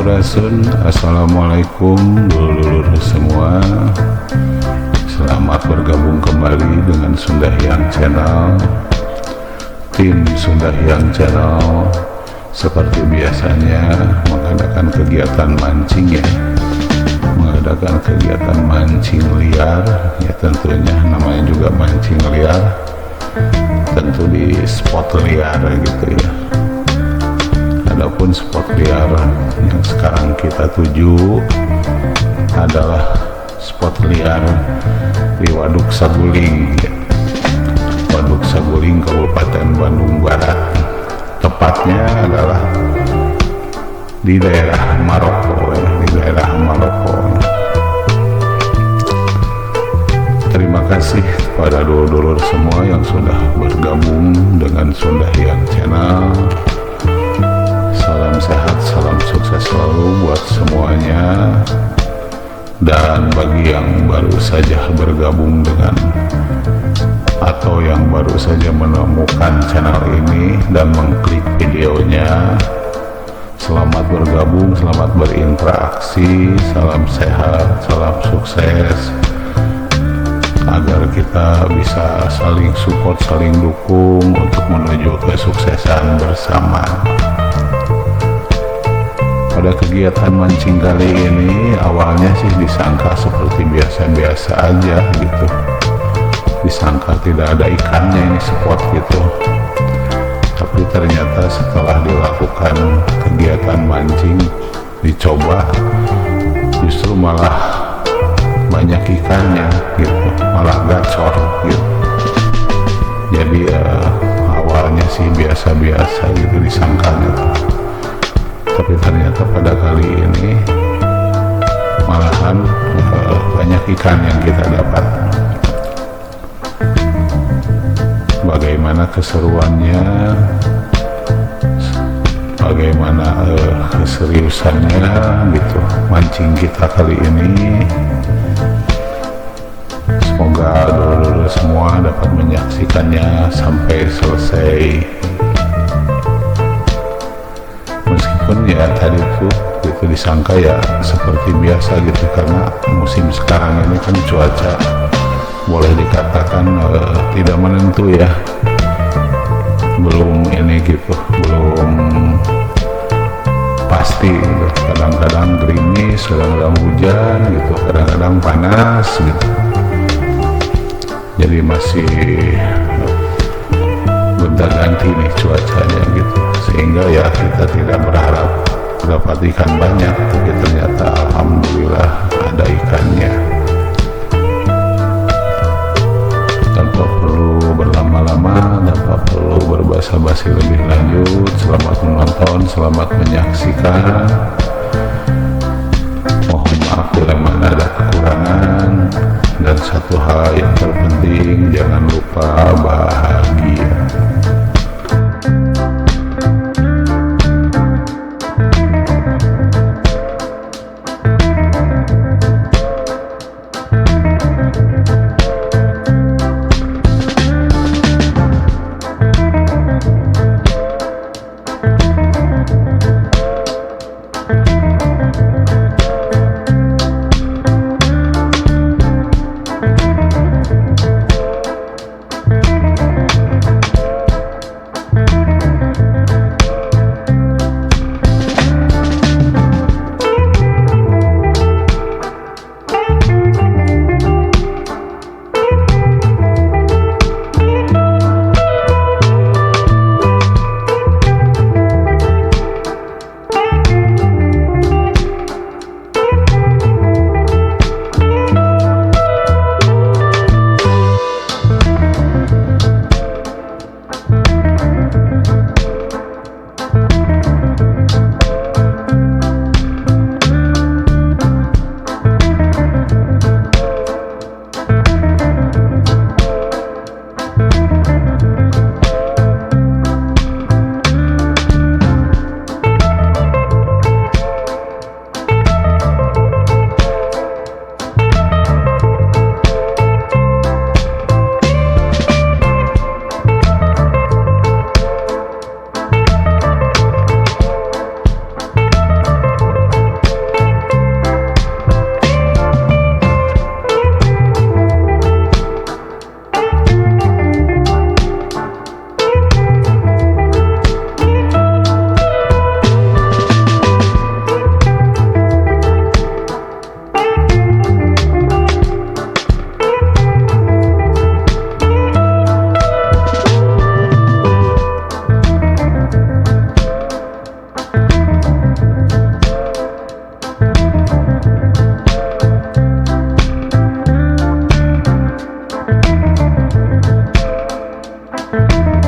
Sampurasun. Assalamualaikum dulur-dulur semua. Selamat bergabung kembali dengan Sunda Hyang Channel. Tim Sunda Hyang Channel seperti biasanya mengadakan kegiatan mancing ya, mengadakan kegiatan mancing liar ya, tentunya namanya juga mancing liar, tentu di spot liar gitu ya. Adapun spot liar yang sekarang kita tuju adalah spot liar di Waduk Saguling ya. Waduk Saguling, Kabupaten Bandung Barat, tepatnya adalah di daerah Maroko ya, di daerah Maroko. Terima kasih kepada dulur-dulur semua yang sudah bergabung dengan Sunda Hyang Channel. Salam sehat, salam sukses selalu buat semuanya. Dan bagi yang baru saja bergabung dengan atau yang baru saja menemukan channel ini dan mengklik videonya, selamat bergabung, selamat berinteraksi. Salam sehat, salam sukses, agar kita bisa saling support, saling dukung untuk menuju kesuksesan bersama. Pada kegiatan mancing kali ini awalnya sih disangka seperti biasa-biasa aja gitu, disangka tidak ada ikannya ini spot gitu, tapi ternyata setelah dilakukan kegiatan mancing, dicoba, justru malah banyak ikannya gitu, malah gacor gitu. Jadi awalnya sih biasa-biasa gitu disangkanya, tapi ternyata pada kali ini malahan banyak ikan yang kita dapat. Bagaimana keseruannya, bagaimana keseriusannya gitu mancing kita kali ini. Semoga dulur-dulur semua dapat menyaksikannya sampai selesai. Meskipun ya tadi tuh gitu disangka ya seperti biasa gitu, karena musim sekarang ini kan cuaca boleh dikatakan tidak menentu ya, belum ini gitu, belum pasti gitu. Kadang-kadang gerimis, kadang-kadang hujan gitu, kadang-kadang panas gitu. Jadi masih gonta-ganti nih cuacanya gitu, sehingga ya kita tidak berharap dapat ikan banyak, tapi ternyata alhamdulillah ada ikannya. Tanpa perlu berlama-lama, tanpa perlu berbasa-basi lebih lanjut, selamat menonton, selamat menyaksikan. Mohon maaf bila mana ada kekurangan, dan satu hal yang terpenting, jangan lupa bahagia. Thank